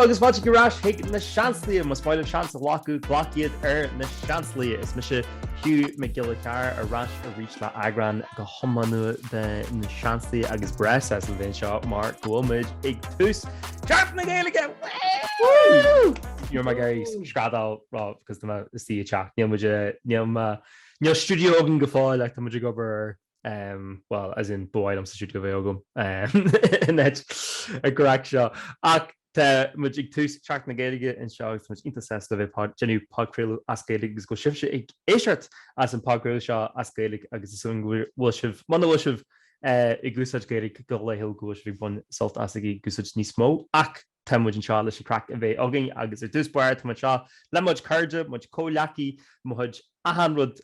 agus bhaid gorás hiig na seanslaí mas fáil seans a lácu glaciad na seanslaí is me se Hugh McGillicar a ras a reach le Eagrán go thomanú de na seanslaí agus bres as an bhéon seo mar gomuid ag tús Ceart na Gaeilge You're my Gary scradal because the see chat Neil studio ogan go fáil le tá gobar well as in boy I'm studio bhé agam net a craic seo ach Tá mu ag tús teach na Gaeilge in seo mu intasesta bheith genú phodchraoladh as Gaeilge agus go sibse ag éisiart as an phodchraoladh seo as Gaeilge agus is bhfuil sibh man bhfuil sibh i gúsáid Gaeilge go leithil go sibh bun salt as í gúsáid níos mó ach tá muid an seo leis craic a bheith agin agus ar dúsbair tá seo le muid cairde muid cóleací muid ahanrod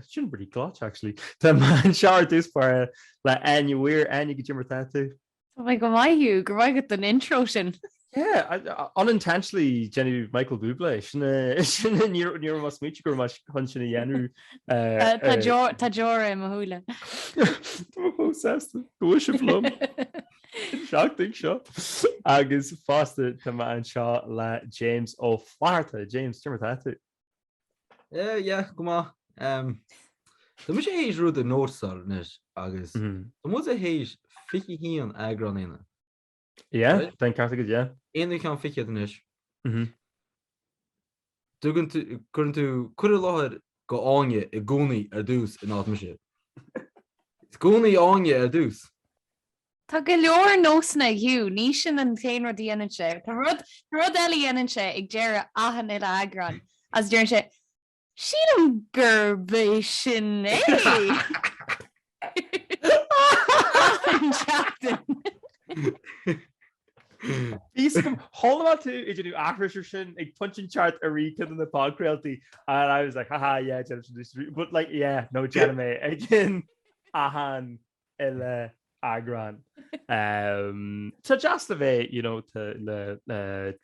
sin brí gláit actually Tá an seo ar dúsbair le aine bhuiir aine go Jimmer tú. Oh go Hugh go bhaigad an intro sin. Yeah, unintentionally Jenny Michael Bublé sin ní mas mí gur mas chun sin dhéanú Tá jóra a thuúla go se flom Seachtain seo agus fásta tá an seo le James ó Fáilte James Timmer tú. Go má Tá mu sé hééis rud a nósar nes agus Tá mu a hééis fichi híí an Eagrán ine. Yeah, den carta go yeah. Éon chean fiche an is. Tugann tú chuir láthir go áine i gcónaí ar dús in áitmise. Gcónaí áine ar dús. Tá go leor nósanna Hugh, ní sin an chéan rud dhéanaan sé. Tá rud eile dhéanaan sé ag dearra ahan ile Eagrán as dearann sé sin an gurbéis sin é. An Seachtain. Ís go hála tú idir dú achrisir sin ag punching chart a rí in the phodchraoladh and I was like haha yeah but like yeah no Jeremy again ahan ile Eagrán Tá just a bheith you know le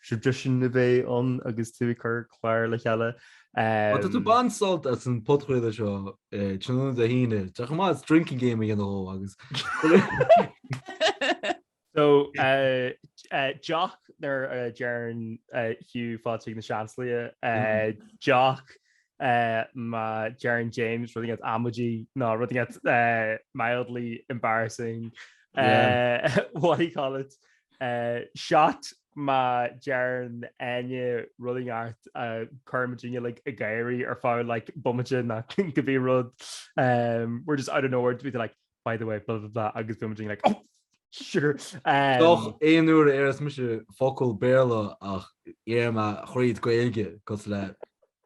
tradition a bheith an agus tú chur chláir le cheile Tá tú bansalt as an phodchraoladh seo tríú a híine Tá má drinking game a dhéanamh agus So Jock there Jaron Hugh fáte na seanslaí Jock ma Jaron James running at Amoji no running at mildly embarrassing what do you call it shot ma Jaron Áine running at Carmagina like a Gary or found like Bumagin that could be rud we're just out of nowhere to be like by the way blah blah blah agus Bumagin like oh Sure. Doch éon uair ar mu se focail béla ach éarma chríd Gaeilge cos le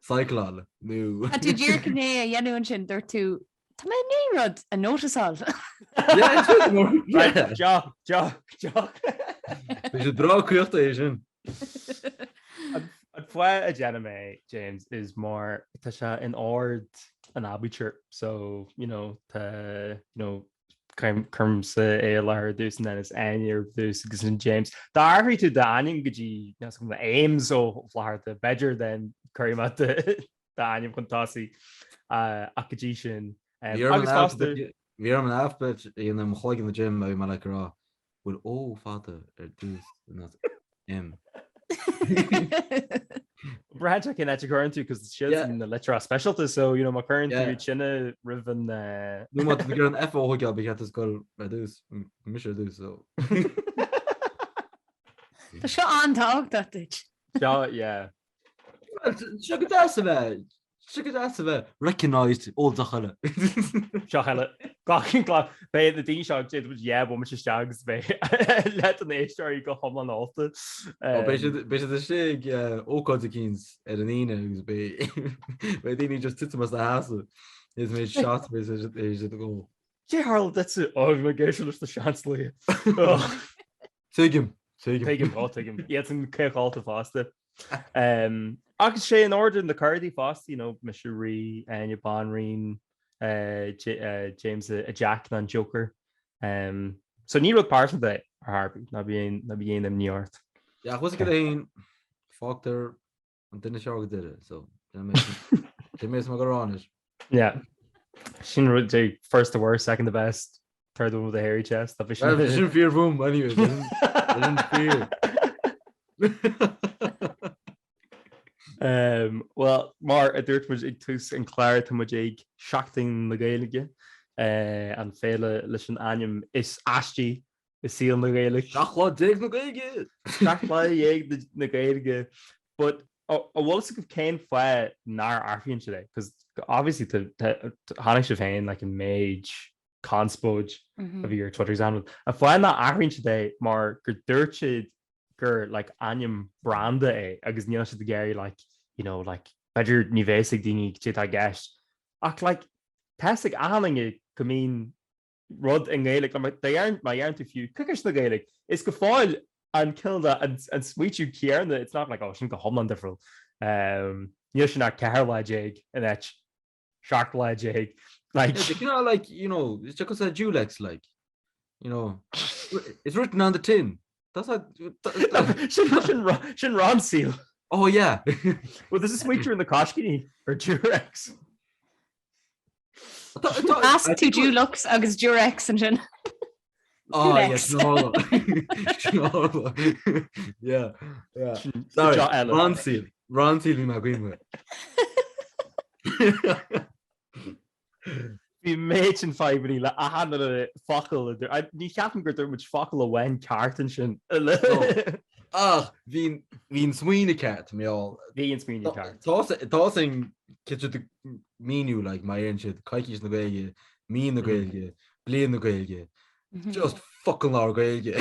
cycláil nó. A tú ddír cné a dhéanúin sin dúir tú Tá mé ní rud a nótasáil. Jock. Bhí sé drá cuachta é sin. An foioi a Jenna James is more tá se in ord an abitur so Curms é lethir dús and then is Áine dús agus an James. Tá áthraí tú de Áine go dtí go aims ó bhláthair de beidir den chuirma de Áine chutásaí a go dtí sin. Bhí an afbeit íon am chuig na gym a bhí mar le rá bhfuil ó fáta ar dús im. Brad cin net current tú because shit in the literal specialty so my current chinna riven nu mat gur an F óga be het go dús mis dús so Tá seo antág dat dit. Yeah. Si go bheith recognized ó chaile. Seo heile gachin glá bé na dí seach dé bu me se steagus bé le an éisteir go thomlan áta. Bé sé óáid a cíns ar an ine agus bé daoine just timas na háasa is méid seat é go. Dé Harl ditú me géisi leis na seanslaí. Tuigim. Iad an céáilta fásta. Agus sé an order in the cardí fast Missouri and Bonreen James a Jack and Joker so ní rud part of that Harvey na bí them New York yeah was go ein factor an dinne seo did it so they made my go on it yeah sin rud first the worst second the best third one with the hairy chest fear boom anyway didn't fear Well, mar a dúirt muid ag tús an chláir tá muid ag Seachtain na Gaeilge an féile leis an aim is astí is síl na Gaeilge. Seachla dig na Gaeilge. Seachla dhéag na Gaeilge. But bhil go céin foioi nar arfion today, because obviously hánig se féin like an méid conspóid a bhí ar Twitter exam. A foioi na arfion today mar gur dúirtid gur like aim branda agus níl se géir like you know like beidir ní bhéigh daoine tí a gceist ach like teigh ahanange go mín rud an Gaeilge dhéarn tú fiú cuiis na Gaeilge is go fáil an kilda an sweetú cearna it's not like sin go homlan difriúil níl sin nach ceirlaigéig an et seachtlaigéig like it's just a Julex like it's written on the tin. That's like sin Ron seal. Oh yeah. Well, this is sweeter in the Koshkini or Durex. Ask to Dulux agus Durex and sin. Oh yes, no. Yeah. Sorry, Ron seal my green with. Bhí méid an feibrí le ahan focail ní cheapan gur muid focail a bhain ceartan sin hín smuoine ceart méall hí an smuoine ceart tá sin citte míú le mai an siad caiiciis na Gaeilge mí na Gaeilge blian na Gaeilge just fucking lá Gaeilge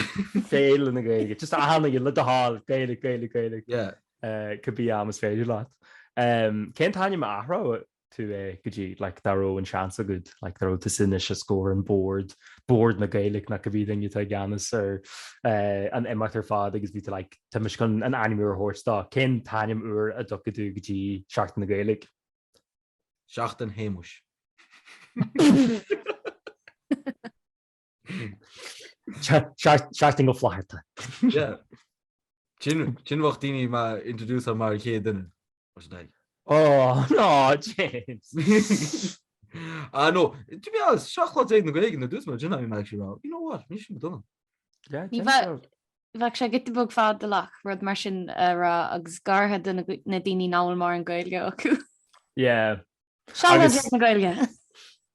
féile na Gaeilge just ahanana le a háil Gaeilge could be amas féidir leat cén taine ahrá to gotí like daró an chance a good like daró to sin is a score an board na Gaeilge na go bhín you ganas ar an imeacht fád agus ví like tuis chun an anim ar hórstá cén taim uair a dogadú gotí Seachtain na Gaeilge. Seachtain héimus. Seachtain go flaharta. Sin bhacht daoine má introduce mar ché duine Oh no, James. No, to be honest, Seachla dig na Gaeilge na dús mar dúna im actually wrong. You know what? Ní sin dúna. Ní bheith sé git bug fád de lech rud mar sin ra agus garthe na daoine náil mar an Gaeilge acu. Yeah. Seachla dig na Gaeilge.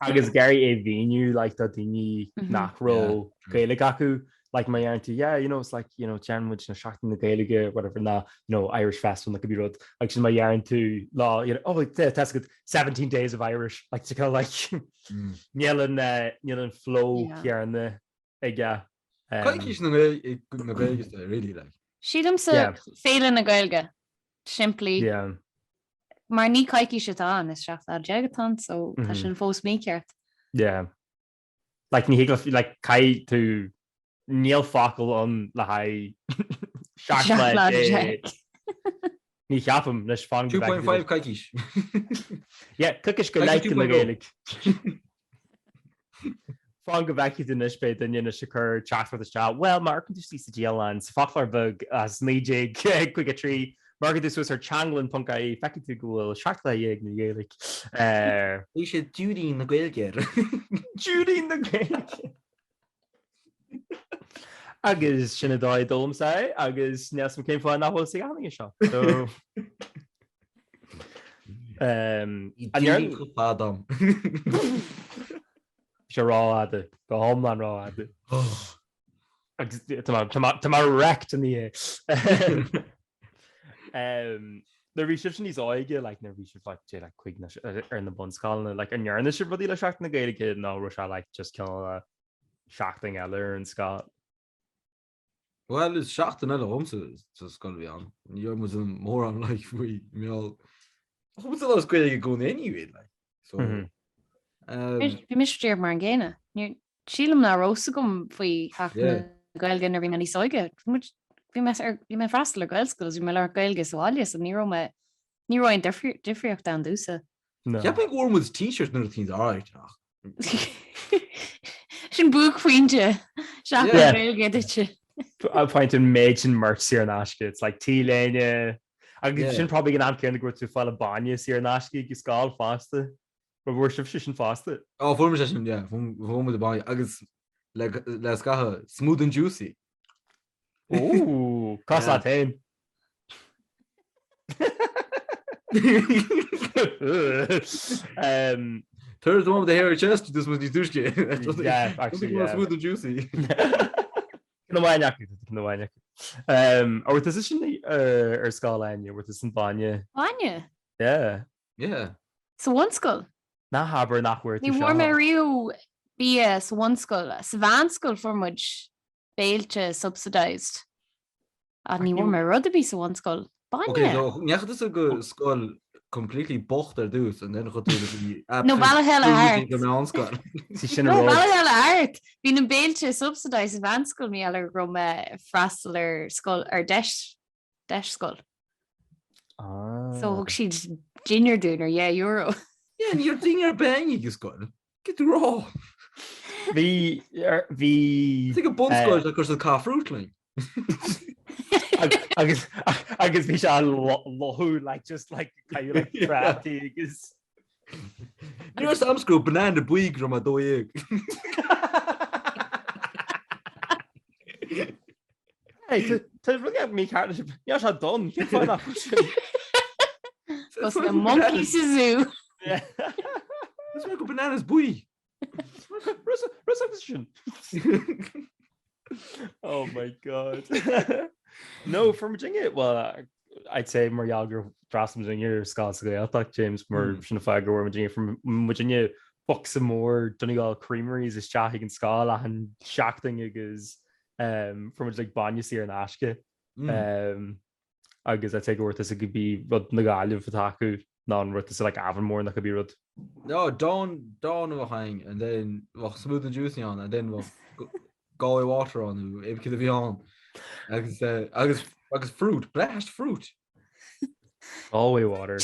Agus Gary bhíniu like that daoine nachró Gaeilge acu. Like my auntie, it's like, Jan which na Seachtain na Gaeilge, whatever na, Irish festival that could be rud. Like she's my auntie law, that's good 17 days of Irish. Like to kind of like Nielen flow here and the Caiiciis na Gaeilge really like. Sílam sa féile na Gaeilge. Simply. Yeah. Mar ní caiiciis atá is seachtá deagatán so tá sin fós méceart. Yeah. Like ní higla like cai to Níl focail an le haid seachtla ní cheapam leis fan 2.5 caiiciis. Yeah, cuiis go le na Gaeilge. Fáin go bheici den isbe duine se chur chatfa a well mar tú sí sa díalan sa fachlar bug as níé chuig a trí mar this was ar Changlin puncaí feici tú gohfuil seachtla dhéag na Gaeilge. Bhí sé dúdaí na Gaeilge. Dúdaí na Gaeilge. Agus sinna dóid dómsa agus neas céim fáin nachhfuil sa ganing seo. So fádam. Se ráide go hámlan ráide. Agus tá mar rect in the na bhí sib sin níos áige le na bhí le chuig ar na bhunscoil le an nearna si rudí le Seachtain na Gaeilge ná ru se le just ceá Seachtain eile an Scott. Well, is Seachtain eile homsa scoil bhí an. Níor mu an mór an like faoi méall. Chum sa las Gaeilge gúna anyway like. So Bhí mis tíir mar an ggéine. Sílam na rósa gom faoi Seachtain na Gaeilge na bhí na níos áige. Bhí me freistal ar Gaelscoil, bhí me le Gaeilge sáile so ní roiin difriocht an dúsa. Ceapin gúir mu t-shirt na tíns áid. Sin búg faointe Seachtain na Gaeilge duite. I'll point in méid an merch ar náisce. It's like tíléine agus sin probably an ceanna go tú fáil a bainne ar náisce go scáil fásta. But bhfuair sib sin fásta. Oh, fuair sin, fuair a bainne agus le scatha smooth and juicy. Ooh, cos lá tain. Third one with the hairy chest, this was the douche. Yeah, actually, yeah. Smooth and juicy. Or this is scoil Áine, or this in bainne. Áine? Yeah. Yeah. So bhunscoil. Na haber nach where Ní bhór mé riú bí sa bhunscoil. Sa bhunscoil for much Fáilte subsidized. A ní bhór mé rud a bí sa bhunscoil. Okay, Bainne. so neach is a go skull completely bocht er dus and then got to the No bhela heile art. No bhela heile art. Bhí na Fáilte subsidized sa bhunscoil ní eile rom freastal ar scoil ar deis scoil. So thug siad junior dúnar, yeah, euro. Yeah, and you're doing your bang you skull. Get raw. Bhí Take a bhunscoil across the car fruit line. agus bhí se lothú like just like crafty agus. Nuair samscrú banana buig rom a dóig. Hey, to look at me partnership. Yeah, I done. You find that question. Was the monkey zoo. Yeah. Let's make a bananas buig. Reception. Oh my god. No, from Virginia. Well, I'd say more younger from Virginia Scots. I thought James more Shinafag or Virginia from Virginia. Fuck some more Donegal creameries is Shahig and Scala and Seachtain is from like bainne here in Ashke. I guess I take worth this it could be Rud na Gaeilge for Taku. Non worth this like Avonmore and that could be Rud. No, dawn of hang and then smooth and juicy on and then Galway water on who it could be on. Agus fruit, blast fruit. Galway water.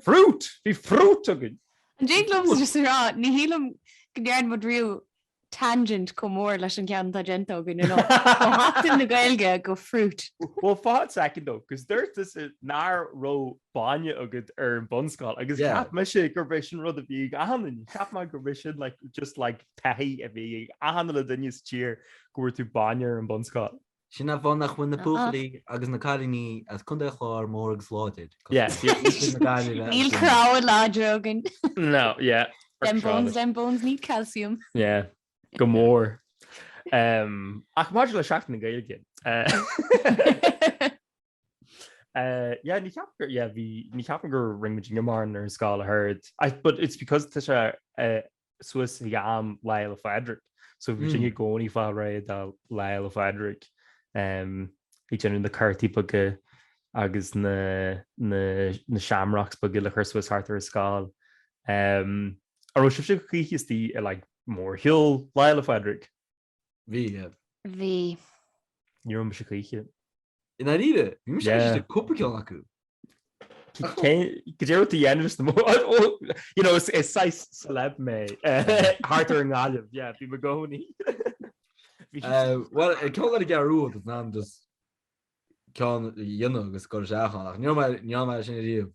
Fruit! Be fruit again. And Jake loves just ra, ní hílam gnearn mod riú tangent go mór leis an cean tangento go nó. Hatain na Gaeilge go fruit. Well, fáth second though, because there's this nar ro bainne agad bhunscoil agus cap me sé gur bheith sin rud a bhí ahanan cap má gur bheith sin like just like taí a bhí ahanan le duine tír goir tú bainne an bhunscoil. Sin a bhannach chuin na puchlaí agus na cailíní as chun de chlár mór agus láidead. Yeah. Níl craic drogan. No, yeah. Them bones need calcium. Yeah. Go mór. Ach mar le seachtain na Gaeilge. Yeah, ní ceapan gur ring mar ar scáil heard. But it's because tá Swiss am Lyle of Frederick. So Virginia gcónaí fá ra dá Lyle of Frederick. Each in the curty bug agus na shamrocks bug le chur Swiss Arthur scáil. Ar si is the like more hill Lyle of Frederick. V. You're on Chicago. In Áine, you should couple acu. Could you the end just the more you know it's size celeb me Arthur and Olive, yeah, be Magoni. Well, it can't let it get rude, it's not just can you know it's got a my sin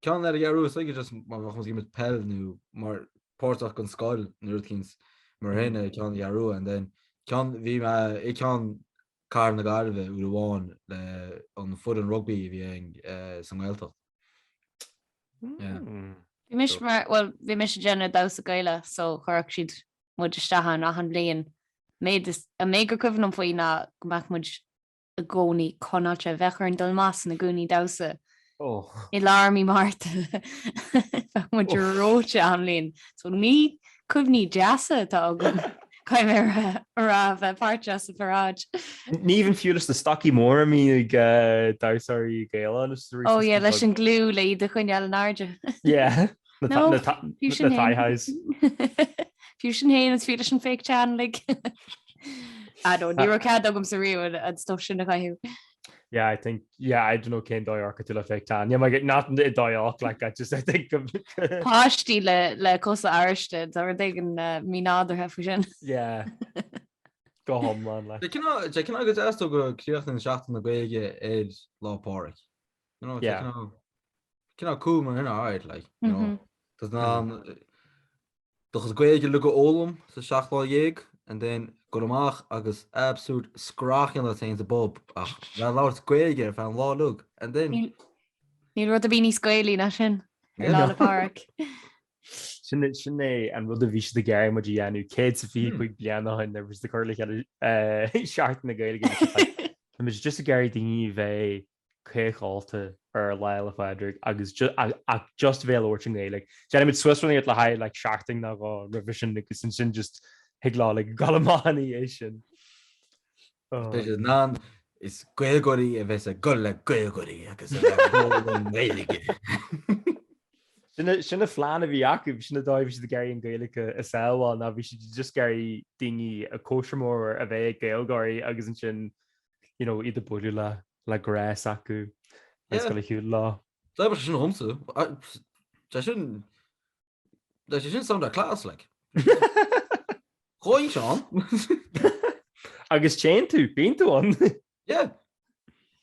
can't let it get rude, so you just give it pel new more portach on skull nurkins marina can yaru and then can it can car na Gaeilge we won on foot and rugby being some Gaelta. Yeah. Vi mis Jenna da sa Gaeilge so chuach siad mud stahan a han blian made this a mega covenant for na gomak mud a goni connacha vechar an dalmas na goni dasa. Oh. Ilarmi Marta. Mud rocha an lin. So ní cumní jasa tá agam. Caiim ar part jasa faraj. Ní even fiúlas the stocky more me dasarí Gaeilge. Oh yeah, leis an glú le de chuineal an arde. Yeah. No, the thigh highs. Fusion hain is fiúlas an fake chan like. I don't ní cad agam sa riú and stuff sin na caiú. Yeah, I think, I don't know Ken Doyork to affect tan. Yeah, I get nothing to Doyork like I think of Pashti le cosa Arstead or they can me nod or have fusion. Yeah. Go home man like. Can I get asked to go create in Seachtain na Gaeilge ed law park. You know, yeah. Can I cool man alright like, you know. Does not does Gaeilge look at Olum the Seachtainí and then go amach agus absolute scraching the things above. That Lord Gaeilge found law look and then Níl rud a bhí scoilí na sin lá le park. Sin an rud a bhí de geir mu dhéanú cé sa bhí chuig blianaáin ar bhs de chuirla seacht na Gaeilge. Is just a geirí daoine bheith chuáilta ar leile feidir agus just bhéil orting Gaeilge. Déanamid Swissrannaí le haid le seachtain na gá revision agus sin just higlá le galamáí é sin. ná is Gaeilgeoirí a bheits a go le Gaeilgeoirí agus Gaeilge. Sinna phláán a bhí acu sinna dáibh si geirí an Gaeilge is sáháil ná bhí si just geirí daoine a cóisiomór a bheith Gaeilgeoirí agus an sin iad buú le grás acu go le hiú lá. Tá sin homsa sin sam a clás le. Choing seán? Agus chéan tú, bíon tú an? Yeah.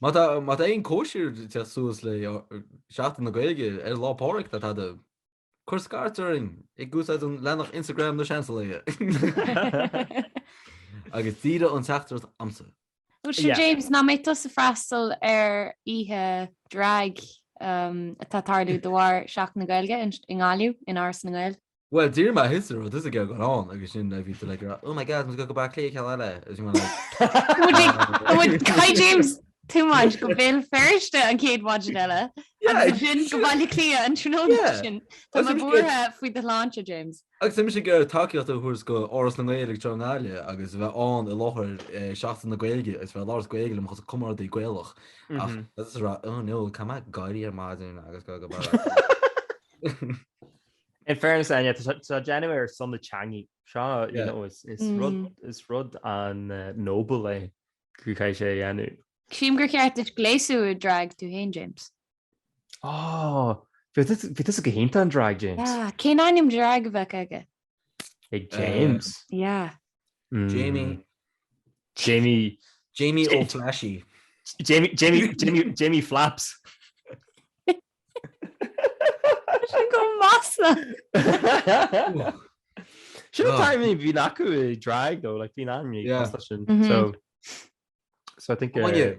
Má éon cóisiir te suas le seachtain na Gaeilge ar lápáric that had a chur scartaring ag gús an lenach Instagram na Seansálaithe. Agus tíre an teachtar amsa. Sin James ná méid tus a freistal ar ihe drag atá tarlú dohhair seach na Gaeilge in gáiliú in áras na Gaeil. Well, dear my history, this is going on. Agus sin I feel like, oh my God, I'm going to go back to Leor. As you want would Kai James too much go bill first and Kate Wajadella. Yeah, sin go bailí clia an trónisisin. Tá má bútha faoi de láinte James. Agus im sé gur takeíochtta chuair go áras na Gaeilge teáile agus bheith an I láthir seachtain na Gaeilge is bheith láras Gaeilge le chus cumar daí Gaelach. Ach, that's right. Oh no, come on, gairí ar maidin agus go bara. In fairness, Áine, tá January ar son na teangaí. Seo is rud an noble é chuáid sé dhéanú. Cím gur ceart is gléasú drag tú hain James. Bhí is a go hénta an drag James. Cé aim drag bheith aige. Ag James? Yeah. Jamie O'Flashy. Jamie Flaps. Sin go massa. Sin time bhí acu drag though, like bhí an so I think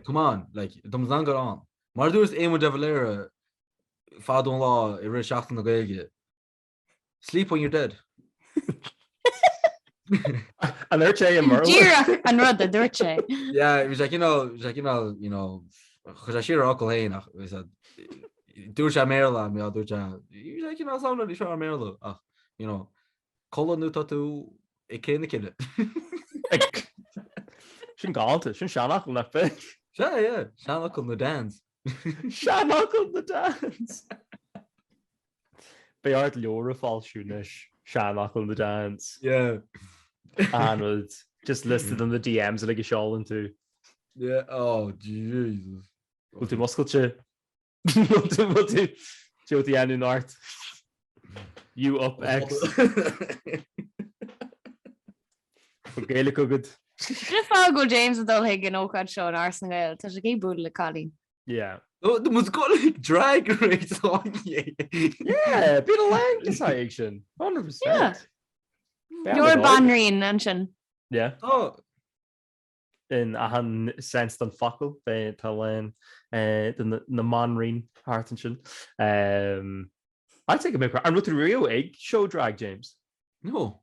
come on, like dums an go on. Mar dús éimú de bhléire fádún lá I ri seachtain na Gaeilge. Sleep when you're dead. An urché an mar. Díra an rud a dúirte. Yeah, it was like, chus a siar acail héin ach dúir sé méla mé dúirte samna í seo méla ach cholanú tá tú I céna ciile. Sin gáalta, sin seanachil nach fe. Seanachil na dance. Seanachil na dance. Beart leor a fáilisiúnis seanachil na dance. Yeah. And just listed on the DMs like a shawl into. Yeah, oh Jesus. We'll do musculture. We'll do Joe the Anu North. You up X. Okay, look good. Just go James and Hugh and Ócad show an Arsenal. Tá sé gé búd le calí. Yeah. Oh, the must go like drag race on you. Yeah, bit of Lancashire 100%. Yeah. You're banrin and sin. Yeah. Oh. In a han sense an fakul be talin na manrin heart and sin. I take a bit. And with the Rio egg show drag James. No.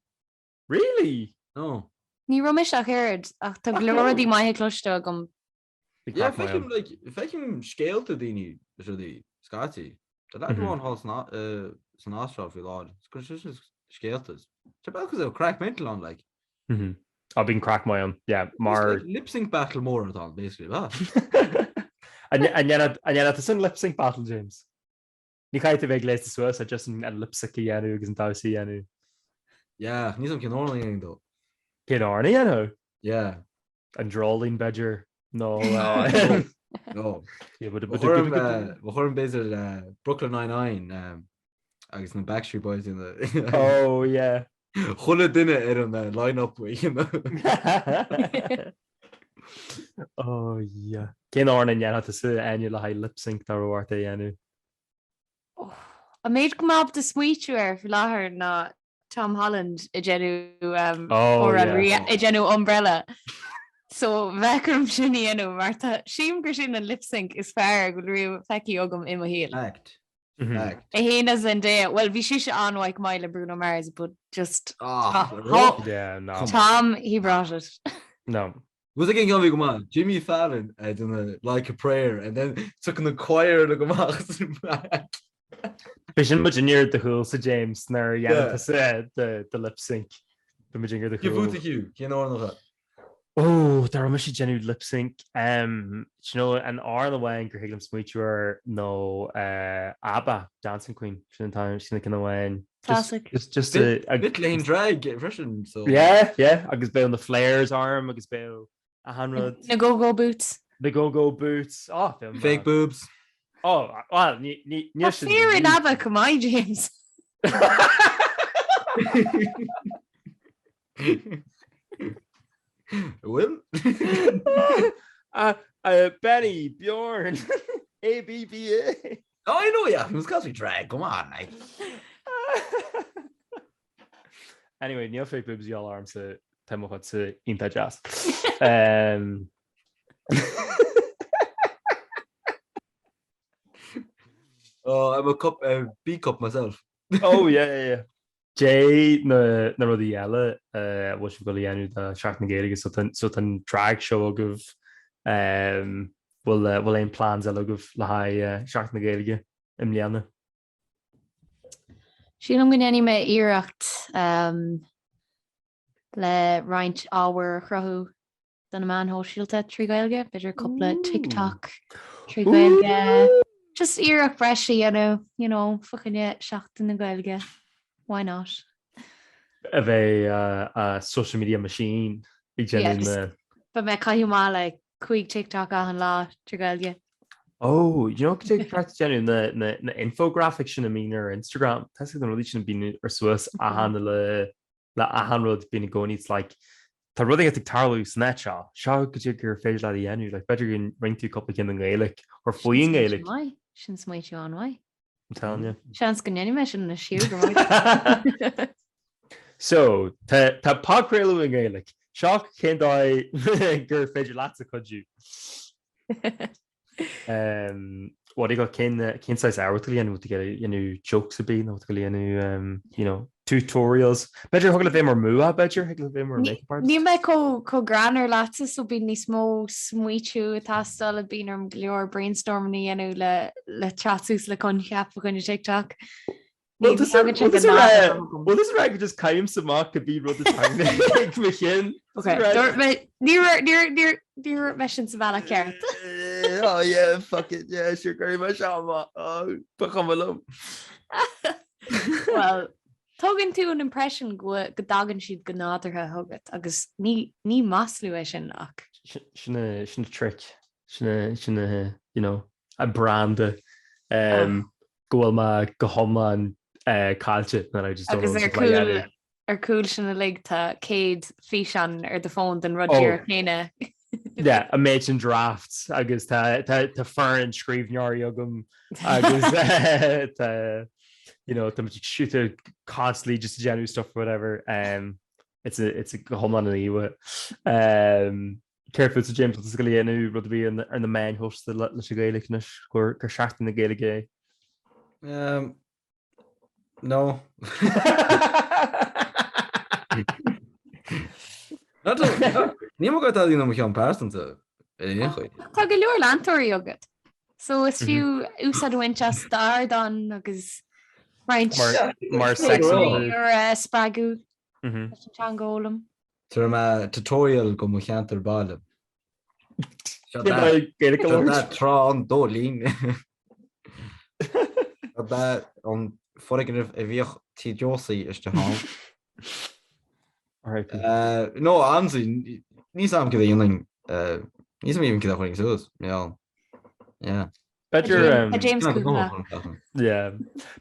Really? No. Ní romis a heard ach tá glóradí mai cloiste gom. Yeah, if I can scale to the Scotty. That one has not san Austral fi lá. It's scale to. Because of crack mental on like. I've been crack my own. Yeah, mar lip-sync battle more at all basically. and yet it's in lip-sync battle James. Ní caiite bheith léis suas a just an lip-sync dhéanú agus an dásaí dhéanú. Yeah, ní som cin orlaí though. Cin orlaí dhéanú? Yeah. An drawling badger. No. No. Yeah, but bhorm béidir Brooklyn Nine-Nine agus na Backstreet Boys in the Oh yeah. Chola duine an line-up Oh yeah. Cin orna dhéanú sa aine le haid lip-sync tar bhharta dhéanú. A méid go mab de smuitiúir fi láthair na Tom Holland I genu or I genu umbrella. So bhecrum sinna anú marta siim gur sin an lipsync is fearr go riú feici agam im héal. Act. Mhm. A héana Zendaya. Well, bhí si anhaid Mile Bruno Mars, but just Yeah, no. Tom, he brought it. No. Was it going to go on? Jimmy Fallon did like a prayer and then took in the choir to go on. Bhí sin muid near the Hugh sa James nar dhéanamh sa the lip sync. The muid the You Hugh. vote Hugh. You know what? Oh, there was a genuine lip sync. You know, an hour the way gur higlum smuitiúir no ABBA dancing queen sin time sin kind of way. Classic. Just a bit lane drag version. So yeah. Agus be on the flares arm. Agus be a handrod. The go-go boots. The go-go boots. Oh, fake boobs. Oh, well, fear in ABBA, come on, James. Will? Benny, Bjorn, ABBA. Oh, I know, yeah. He was got to be drag. Come on, like. Anyway, níl fake boobs y'all arm sa táimechad sa ionta jazz. Oh, I'm a B cup myself. Oh, yeah. Jay na rudí eile bhil si go dhéanú de seach na Gaeilge so an drag show agah bhfuil éon plans eile agah le seach na Gaeilge im líana. Sílam go déanaine me imeacht le roinnt ábhar chrathú don na man hóisiilta trí Gaeilge, beidir coppla TikTok trí Gaeilge. Just imeacht breise you know, fucking seachtain na Gaeilge. Why not? A bheith a social media machine ag genuine. But me caiú má le chuig TikTok an lá trí Gaeilge. Oh, you know, take practice genuine na infographic sin ar Instagram. That's like the religion being or Swiss a handle la a handle being going. It's like tá ruding at dtugtar net shot. Show could you gur féidir le dhéanú like better you ring to a couple in Gaelic or fluing Gaelic. Sin smaoit you an why. I'm telling you. Seans go nenne me sin na siú. So tá phodchraoladh in Gaelic. Shock cén dá gur féidir leat a chuidú. What I got cén size hour to líanú to get jokes a bí nó to líanú you know tutorials. Better hugla bheith mar mua better hugla bheith mar makeup artist. Ní me có granar láta so bí ní smó smuitiú atá stála bínar leor brainstorming dhéanú le chatús le chun cheap chun TikTok. Well, this rag just came some mark could be rud the machine. Okay. Near mission Savannah carrot. Oh yeah, fuck it. Yeah, sure very much. Oh, become alone. Well, tugann tú an impression go dagan siad go nádartha thugad agus ní masliú sin ach. Sinna trick. Sinna you know, a brand gohfuil ma go homlan cáilte na I just don't know. Ar cool sinna lig tá céad físean ar de phone den rudíar chéine. Yeah, imagine drafts agus tá fearn scríbneoirí agam agus you know, to shoot it constantly just genuine stuff or whatever. It's a home on the careful to James what's going to new would be in the main host the Gaeilge or Seachtain na Gaeilge. No. Ní go dí nó an pásanta. Tá go leor landtóirí agad. So is fiú úsáidhainte star don agus Mar sexy spagú teangólam. Tar me tutorial go mo cheantar bailile. Trá an dó lín. An forigh a bhíoch tí Josaí is de há. No ansí ní sam go dhéling ní sam even go chuing sús. Yeah. Better James yeah.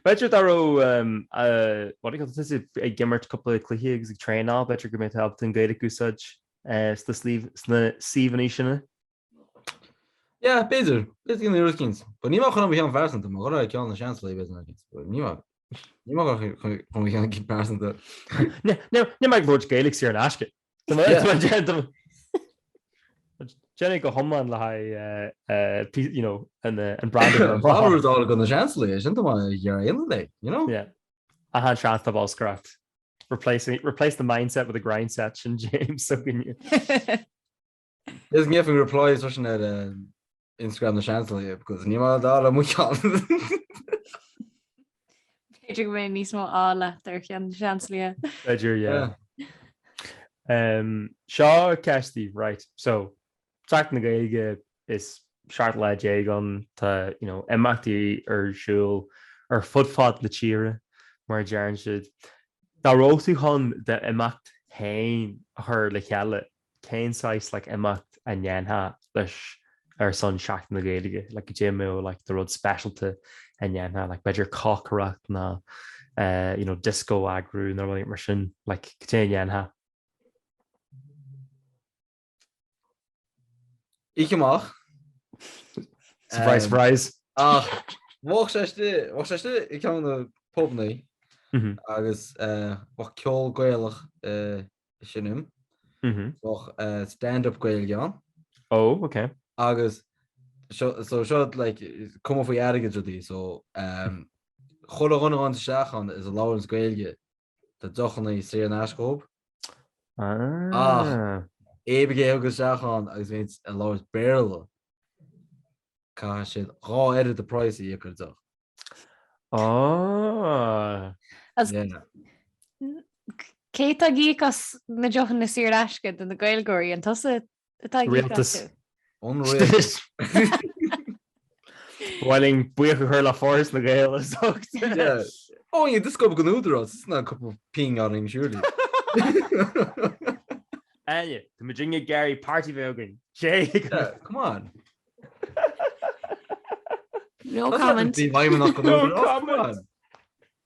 Better daró what I this is a gimmert couple of cliches ag train á better go mé help in Gaeilge úsáid sta slíb sna síhaní sinna. Yeah, beidir. Let's get the routines. But ní má chun bhí an versanta, má gora ceann na seanslaí business. Ní má chun bhí an keep versanta. No, ní mai bhór Gaeilge ar an asce. Jenny go homlan and Brandon Barbara's all going to chancellor, isn't it? You're in the day, you know? yeah. I had chance of all scrapped. Replace the mindset with a grind set and James so can you There's giving replies such at Instagram the chancellor because you know that I'm Peidir go mé níos mó ála ar chean seanslia. yeah. Seo Kirsty, right. So Seachtain na Gaeilge is seart le dégan tá imeachtaí ar súil ar fudfad le tíre mar dearan siad. Tá róú chun de imeacht hain chur le cheile céináis le imeacht a nnéantha leis ar son Seachtain na Gaeilge, like a GMO, like the road specialty and like beidir cochraoladh na disco agrú normally mar sin like imeacht. Imeacht. Surprise. Bhach sé I ceann na pobnaí agus bhach ceol Gaeilge sinnim. Bhach stand-up Gaeilge an. Oh, okay. Agus seo like cum faoi aige dí so chola runna an seachan is a Lawrence Gaeilge de dochanna sé an ascóp. Éige agus seachan agus bhés an Lawrence Béle cá siad rá edit the price I chu do. Cé a gíchas na deochan na siar asce den na Gaeilgóirí an tusa atá Realtas. Unreal. Whiling buíoch go chuir le fóras na Gaeilge socht. Yeah. Oh, yeah, this couple can do it's not a couple of peeing on him, surely. Áine, the Virginia Gary party vogan. Jay, come on. No comment. No comment.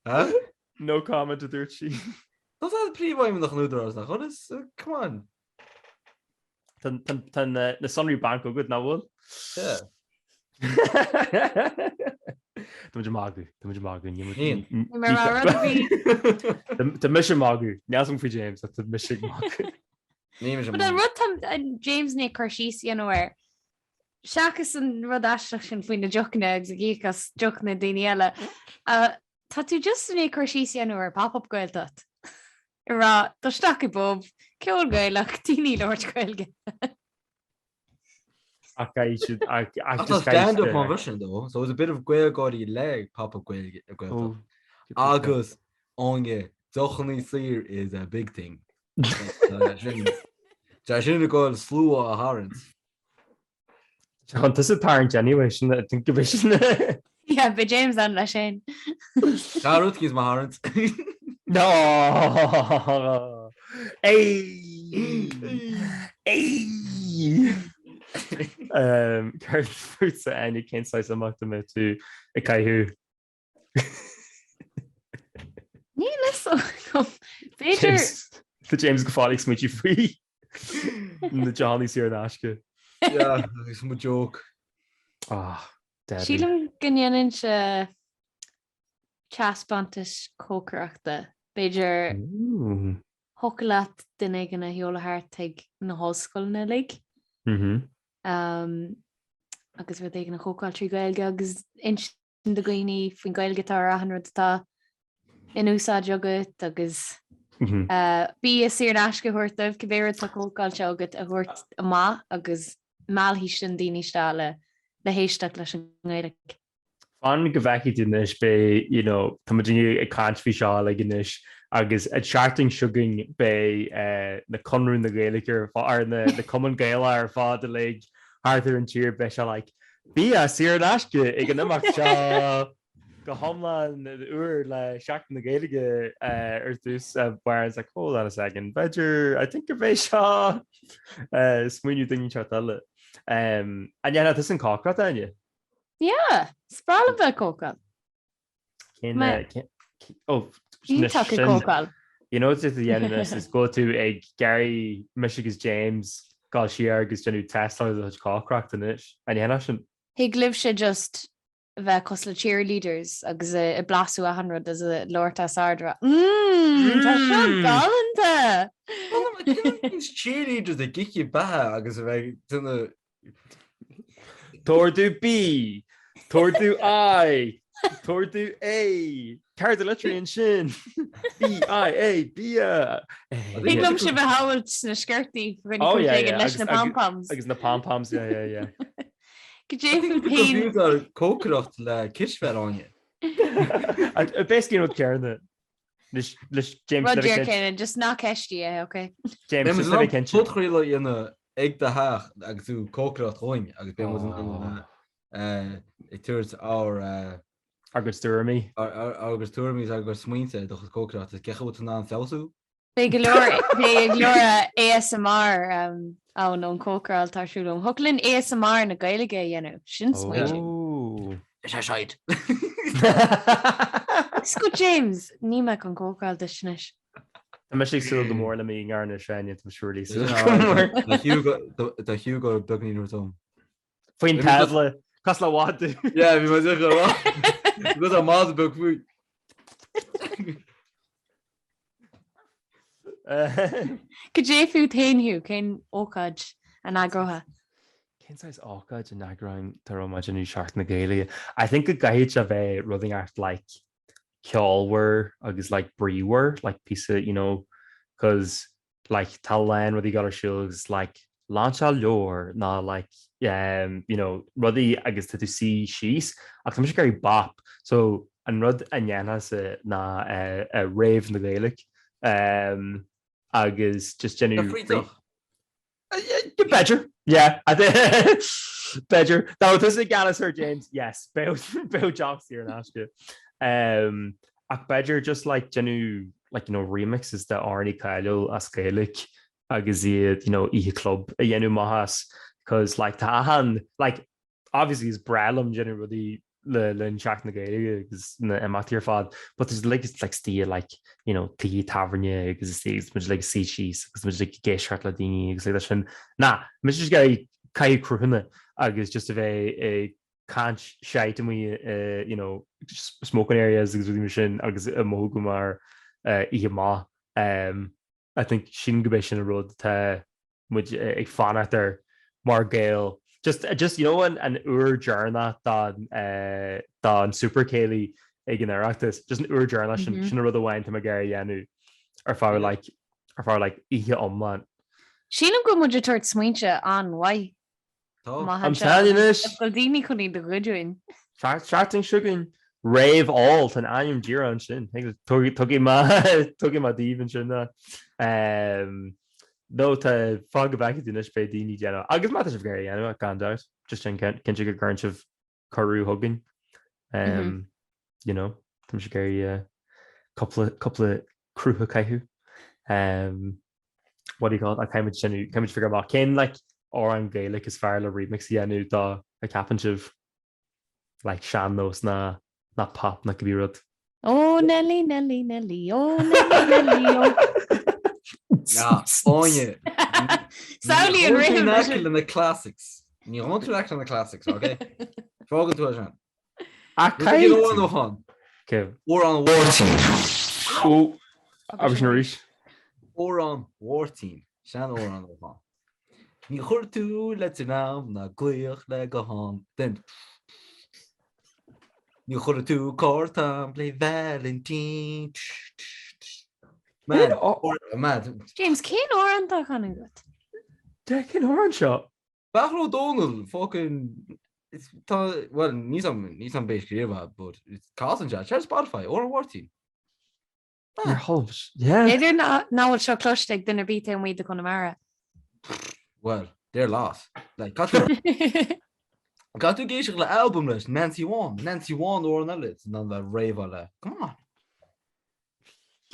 Huh? No comment to their chief. That's not the pre-vitamin nach nudras nach. Come on. Tan the sunry bank go good now will. Yeah. The magu. The mission magu. Now for James. That's the mission magu. But I wrote James Nick Carshis, you know where Shakas and Rodashin between the Jocknegs, the Geekas, Jockne Daniela. Tatu just Nick Carshis, you know where pop-up girl that. Ra, the stocky bob, kill girl like teeny Lord Gaeilge. Okay, you should. I just stand up on Russian though, so it was a bit of Gaeilge leg pop-up Gaeilge. Agus, Áine, Dochany Sear is a big thing. I shouldn't go slew a Harrens. This is parent anyway, I think division. Yeah, but James and Lashane. Karutki's my Harrens. No. Hey. Card fruits and you can't size them up to to a Hugh. Peter. The James Gafali smooch you free. The Johnny's here in Ashka. Yeah, it's my joke. Sílam gannn se chaspantas cócraachta beidir hocalat duine gan na heolalathart Thig na hoscoil na lig. Agus bheit ag na chócáil trí Gaeilge agus ins de gaoine faoin Gaeilge tá ahanrad in úsáid agat agus bí a siar asca thuirtamh cibéad tá cócáil se agat a thuirt amá agus máilhí sin daoine stále le héisteach leis an Gaeilge. Fan go bheici dunis be, tá ag cantfi seo le gnis agus a charting sugaring be na conrún na Gaeilge ar na common Gaeile ar fád a le Arthur an tíir be se like bí a siar asca ag an imeacht seo go homlan uair le Seachtain na Gaeilge ar dús whereas like hold on a second better I think of seo smúniú daoine seo eile and yeah this in cócra Áine. Yeah, sprála bheith cócáil. Ní take cócáil. It's at the end of this is go to ag Gary Michigan's James gáil siar agus genú test á cócracht in it and yeah sin. Hig libh sé just bheith cos le cheerleaders agus I blasú a hanrad as a Lorta Sardra. Tá seo galanta. cheerleaders a gici bathe agus a bheith duna Tordú B, Tordú I, Tordú A, Card literaí an sin. BIA, bia. Bhílumm si bheith hailt na sceirtaí leis na pom-poms. Agus na pom-poms, yeah. Go dé fiú tain. cócrocht le kisfer Áine. Basically not caring James Roger Kennan, just not ceistí okay. James phodchraoladh dhéana ag de haach agus tú cócrocht roiin agus be ag tuairt á agus tuairmí agus smuointe do cócrocht is cecha bhfuil ná an féú. Bé go leor ASMR an cócrail tarsúlum. Thuglann ASMR na Gaeilge dhéanamh sin smuointe. Is seid. Sco James, ní me an cócrail de snis. Tá sé súil go mór le mí ngarna seinine tá siúlí Tá Hugh go bugní nuairtóm. Faoin tadla cos le bháú. Yeah, bhí mar go go a más bug fuú. Go dé fiú tainniu cén ócaid an agrotha. Cénsáis ácaid an Eagrán tar óid anú seach na Gaeilge. I think go gaiid a bheith rudding acht like ceolhar agus like bríomhar like piece of, you know, because like tal lein rudí got siúils like lánsá leor ná like you know rudí agus tú sí síos ach tá sé gurí bop so an rud a dhéanana ná a réimh na Gaeilge agus just genu better yeah better that was a gal Sir James yes bow jobs here in Ashka ach better just like genu like you know remixes the Arnie Kylo as Gaelic agus you know ihe club a yenu mahas because like tahan like obviously is bralum generally le Seach na Gaeilge agus na imeacht ar fad but there's like it's like stia like you know tí taverne agus is much like sea cheese agus much like geishart la dini agus like that na much just guy kai crúna agus just a can't shite and we you know smoking areas agus with machine agus a mogumar ihma I think sin go sin a road ta much ag fan after mar Gael just you know an journal dan super Kaylee ag an arachtas just an journal sin rud a bhain tá Gary yanu ar far like ihe omlan Sílam go muidir tuairt smuointe an wai I'm telling you this Goldini chuní do goúin Seachtain sugan rave all an aim gira an sin tugi ma díhan sin no tá fág go bhacha dúna spé daoine déanam agus má sé bhgéir anú a gandát just cin si go gurint sih choú thugan you know tá sé géir couple crútha caiithú what do you call it a caiimiid figure amach cén like or an Gaelic is fear le remix dhéanú dá a capan sih like sean nós na pop na go bhí rud ó Nelly ó Nelly Yeah, Áine. Saoilí an rithim in the classics. Ní want to act on the classics, okay? Fágan tú an. A cai nó han. Okay. Or on Warteen. Ó, agus na ríis. Or on Warteen. Sean or on the han. Ní chuir tú le nám na gcuoch le go han. Then. Ní chuir tú córtam le Valentine. Man, mad. James cén orintá chuú gut. De cin oran seo. Bachló Donald fucking well ní an béis gréimh but it's casan se Spotify or Warteen. Your hopes. Yeah. Idir náhfuil seo cloisteigh duna bíte an muide chun mara. Well, they're lost. Like got tú géisioach le album leis Nancy Wan or an eile an le rave le. Come on.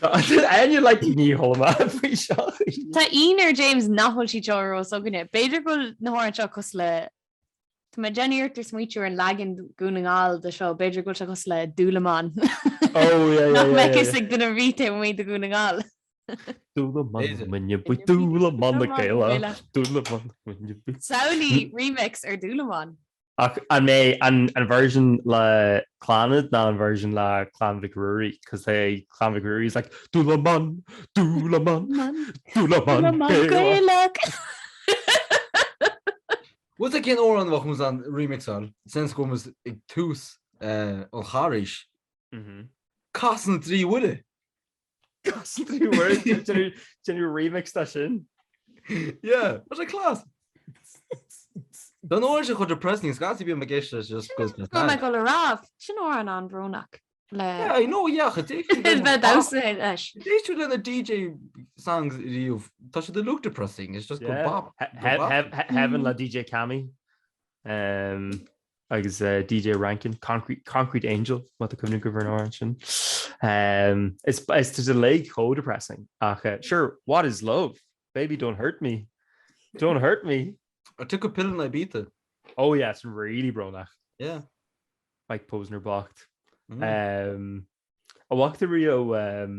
And you like ní holma fao seo. Tá Inar James nachhol si teó so gunne. Beidir go nahair seo cos le Tá me Jennyirtar smuitiú an legan gúnaáil de seo beidir go se cos le dúlaán. Oh yeah. me is ag duna víte mí de gúnaáil. Dúlaman minne bu dúlaman na céile. Dúlaman minne bu. Saoilí remix ar dúlaán. an mé an version le clanad ná an version le clan Vicrory, cos é clan Vicrory is like dúla man Gaeilge. Wat ik geen oor aan wat moest aan remix aan. Sinds kom is ik toes al harish. Kassen 3 woede. Kassen 3 words. Can you remix that sin? Yeah, wat een klas. Dan oor je goed depressing. Gaat je bij me geest just because. Oh my god, Rav. Sin or an Brunach. Yeah, I know. Yeah, het is. Is bed outside. These two the DJ songs you've touched the look depressing. It's just go bop. Heaven la DJ Cami. Agus DJ Rankin, Concrete Angel, what the Covenant Governor it's to the leg co depressing. Sure, what is love? Baby, don't hurt me. Don't hurt me. I took a pill and I beat it. Oh yeah, it's really bronach. Yeah. Mike Posner blocked. I walked the Rio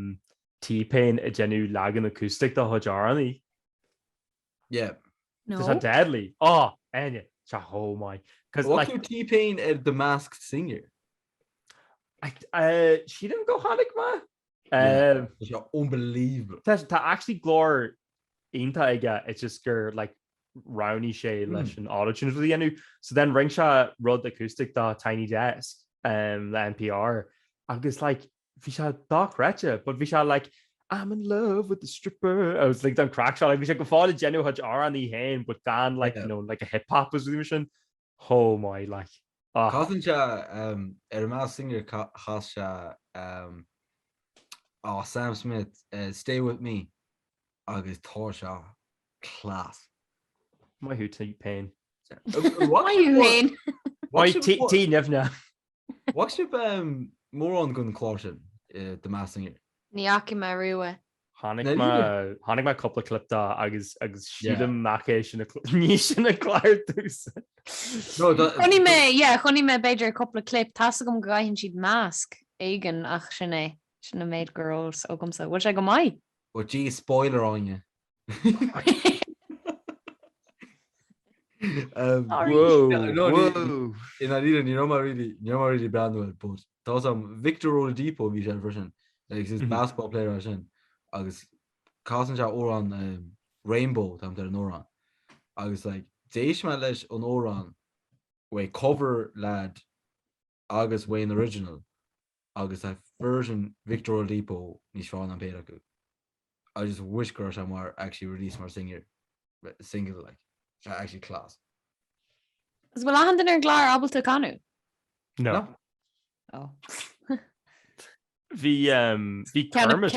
T-Pain a genu lagan acoustic the Hojarani. Yeah. No. It's deadly. Oh, and oh my. Because like T-Pain the Masked Singer. She didn't go Hanik ma. It's unbelievable. To actually glor inta it's just like Rowney Shay lesh and auto-tune for the enu. So then Ringshaw wrote the acoustic the Tiny Desk the NPR. I was like Visha Doc Retcha, but Visha like I'm in love with the stripper. I was like done crack shot like Visha go follow Genu Haj R on the hand, but gone like you know like a hip hop was the mission. Oh my like Cousin Masked Singer has Sam Smith Stay With Me. Agus Torsha class. My who T-Pain. Why you mean? Why T Nevna? What's your more on gun caution the Masked Singer? Niaki Marua. Hanig ma couple of clip da agus shidam makesh in a clear dus. No, Honey me beidir a couple of clip tasagum gahin she'd mask Eagrán ach sinna made girls ogum so what I go mai? Oh gee, spoiler on you. Whoa. In Adida, you know my really brand well, but those Victor Oladipo visual version. Like this basketball player version. Agus Cousin or on Rainbow tam there Noran. Agus like Deishma lesh on Oran way cover lad Agus Wayne original. Agus that version Victor Oladipo Nishran and Pedaku. I just wish Crush more actually release more single like actually class. Is well hand in her glar able to canu? No. Oh. The Kermit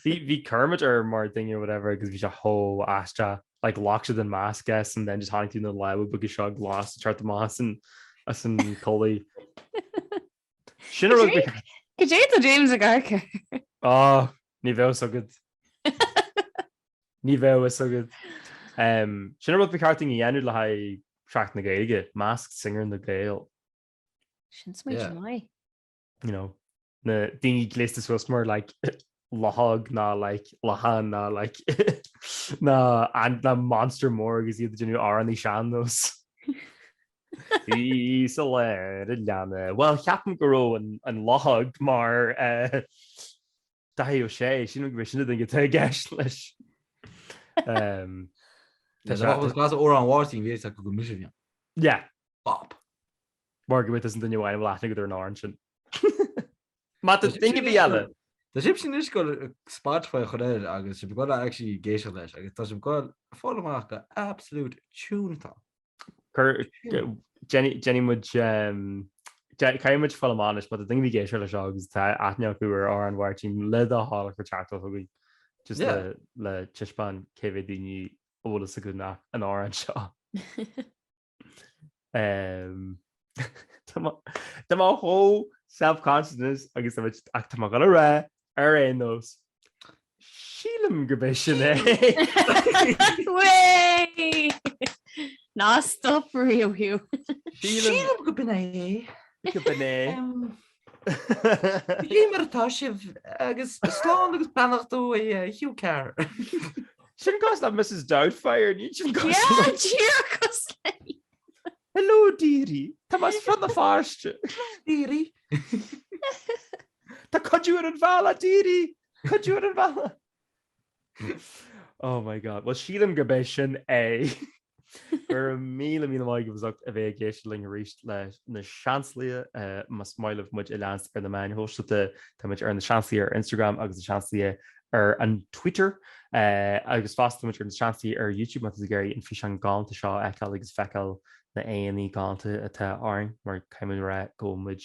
the Kermit or more thing or whatever because we a whole Astra like Lockshire than mask guess and then just hunting in the lab book shog lost chart the moss and us and Coley. Could you James Agarker? Oh, Nivel was so good. Nivel was so good. Shinner what Picarting Yanu la track na Gaeilge, masked singer in the Gael. You know, the dingy list was more like lahog na like lahan na like na and the monster morgue is either new R and the shandos. He's a well Captain Garo and lahog mar Dahi O'Shea she didn't think it's a gaslish. Class or on watching we like go mission. Yeah. Bob. Margaret isn't the new one laughing at their orange. Matt the thing be yalla. The Egyptian is got a Spotify choir agus you've got to actually Gaeilge leis agus tá got follow mark absolute tune ta. Jenny much kind much follow manish but the thing the Gaeilge leis agus tá aithne who are on watching le the hall for chat we just le chishpan KVD all is a good enough an orange shot. The whole self-consciousness agus act gonna ra in those Sheelam Gabishin way not stop for you Hugh Sheelam Gabine Gimmertashiv agus slán agus banachú Hugh Carr. Shouldn't cost that Mrs. Doubtfire and you should cost Hello díri, Tá mas fro na fáiste. Díri. Tá codúir an bhela díri, codúir an bhela. Oh my god. Well sílam go béis sin é. Gur míle maigh bhach a bheith géisiling ríist le na seanslaithe mas smaileh muid i leans ar na main hóisteata tá muid ar na seanslaí ar Instagram agus na seanslaí ar an Twitter agus fásta muid ar na seanslaí ar YouTube mat géirí in fi an gáanta seo eáil agus feáil na aonaí gáanta atá áin mar caiimú ra go muid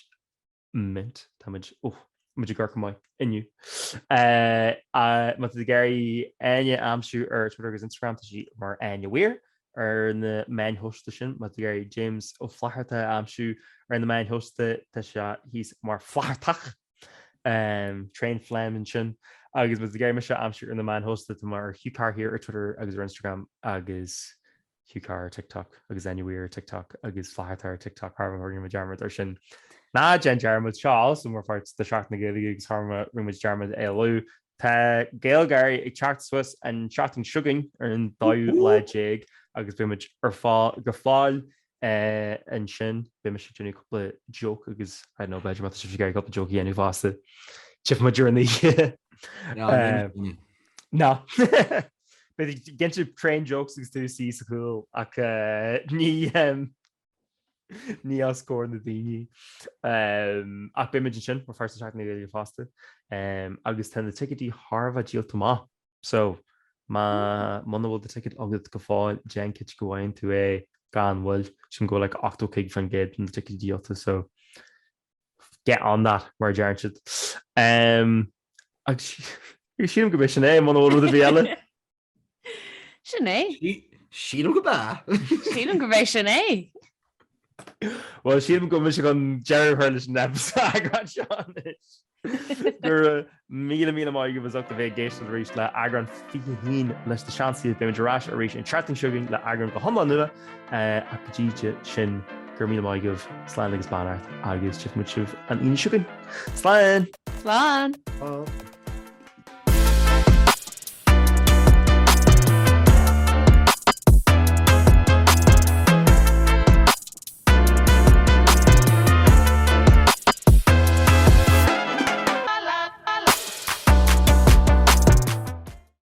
mint tá muid gur go maiid inniu. Mat géirí aine amsú ar Twitter agus Instagram tá si mar aine bhuiir ar na main hosta sin mat géirí James ó flaharta amsú ar na main hosta tá se hís mar flahartach train flamin sin agus mat géir me se amsú ar na main hosta mar Hugh hir ar Twitter agus ar Instagram agus Hugh TikTok agus anywhere TikTok agus flahartar TikTok Harvard ma jarmad ar sin. Na gen jarmad seo so mar fart de seach na Gaeilge agus harma rimid jarmad eú. Tá Gaeilge ag teacht Swiss an Seachtain chuig ar an daú le déag agus bimid ar go fáil an sin be se dúna cúpla joke agus nó beidir mat si gar cúpla joke anú fásta tif ma dúirnaí ná be gense train jokes agus tú sí sa cool ach ní á scóir na daoine ach be sin mar first seach na Gaeilge fásta agus ten na ticketí Harbh díal má so má mana bhfuil de ticket agad go fáil Jenkit gohhain tú é gan bhfuil sin go le 8 chuig fan géad na ticket díalta so get on that mar dearnsid sílam go bit sin é mana bhfuil a bhéile Sin é Sílam go bá Sílam go bhéh sin é Well sílam go mis an Jerry nebs Eagrán seán gur míle maigh bhach a bheith géiste rééis le Eagrán fihín leis de seansaí be marrás a rééis an Seachtain chuig le Eagrán go thomá nua a gotíide sin gur míle maigh sláán agus banart agus si mu sibh an aoine chuig. Sláán! Slán! Oh.